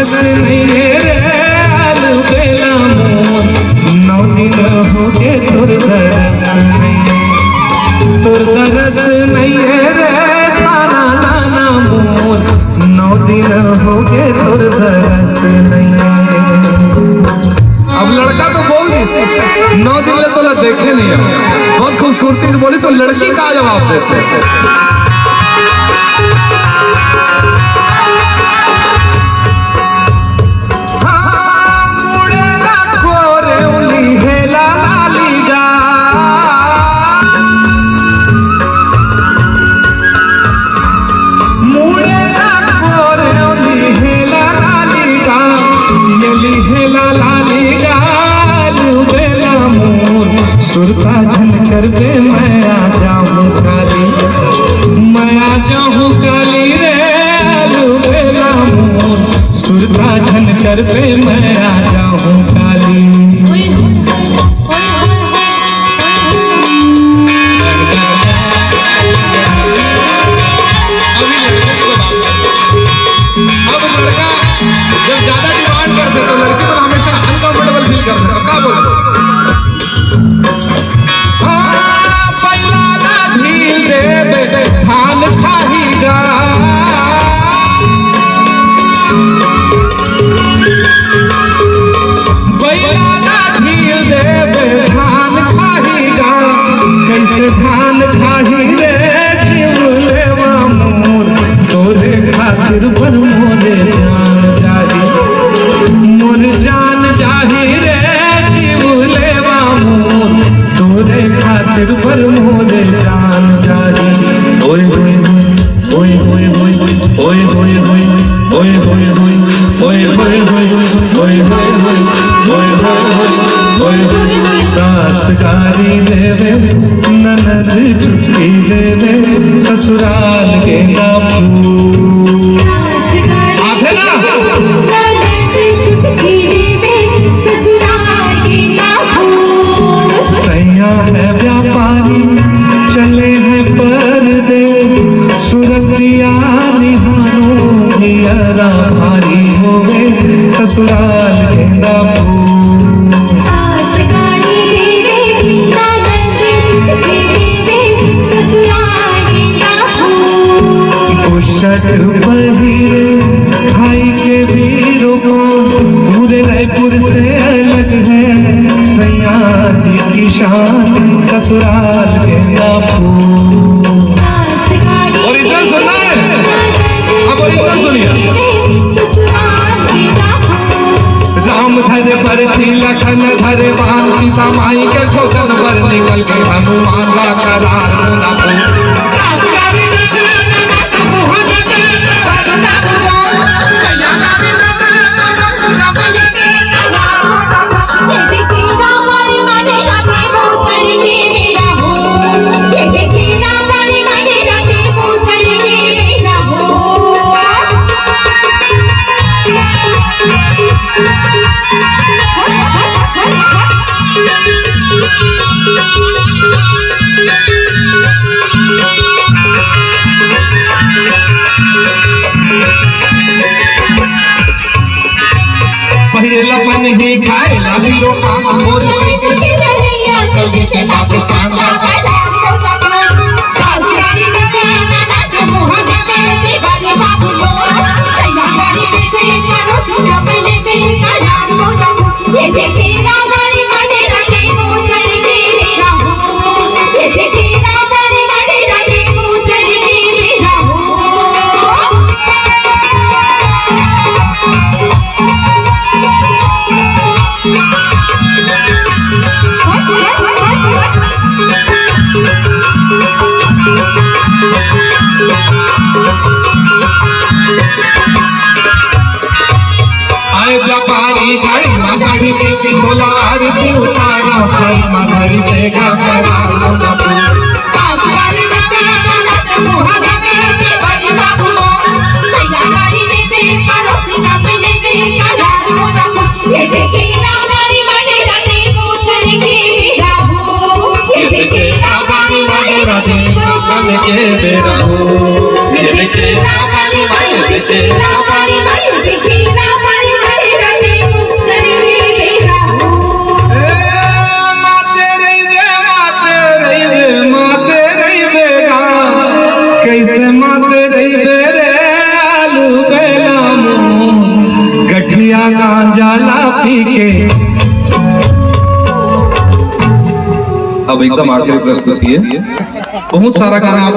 रस नहीं रे आलू बेला मोर, 9 दिन हो गए तुर रस नहीं, तुर रस नहीं रे सारा नाना मोर, 9 दिन हो गए तुर रस नहीं। अब लड़का तो बोल दी 9 दिन ले तो देखे नहीं है, बहुत खूबसूरती से बोली, तो लड़की का जवाब देते हैं। सुरता झनकर पे मैं आ जाऊं काली, मैं आ जाऊं काली रे आलू बेला मोर, सुरता झनकर पे मैं आ जाऊं काली। अब लड़का जब ज्यादा डिमांड करते तो लड़की को हमेशा अनकंफर्टेबल फील करते, तो क्या बोलते? धान खाहीगा बैला ढील देवे धान खाहीगा, कैसे धान खाही रे जीव लेवा मोर, तोरे खातिर पर मोरे जान जाही, मोर जान जाही रे जीव लेवा मोर, तोरे खातिर पर मोरे जान जाही। ओए होए होए होए होए ओए होए होए ओए होए होए ओए होए होए ओए होए होए ओए होए होए ओए, सास गारी देवे ननद चुटकी देवे ससुराल के ना फूल, आखे ना ननद चुटकी देवे ससुराल के ना फूल, सैया है व्यापारी चले हैं परदेश, सुरतिया निहारो हियरा भारी हो गए ससुराल के ना फूल, सास गाली देवे ननद चुटकी देवे ससुराल के ना फूल, बुशट पहिरे खाई के वीरों को पूरे रायपुर से अलग है सैया जी की शान ससुराल के ना फूल। ओरिजिनल सुनना है, अब ओरिजिनल सुनिए। राम धरे बरछी लखन धरे बाण, सीता माई के खोजन पर निकल के हनुमान का करार ना फूल, लपन ही खाए वीरों का मोर जल्दी से पाकिस्तान का व्यापारी गाड़ी माड़ी लेके झोला आरती उतारा, भाई माड़ी देगा करार ना फूल, सास गाड़ी देते ननद मुहा देते बड़ी बाबू सैया गाड़ी देते पड़ोसी का पहले दे करार ना फूल, ये देखे ना गाड़ी माड़े राते पूछल के मेरा हो, ये देखे ना गाड़ी माड़े राते पूछल के मेरा हो, ये देखे ना गाड़ी माड़े राते पूछल के मेरा हो, भैया गांजा ला पी के। अब एकदम आखिरी प्रस्तुति है। बहुत सारा गाना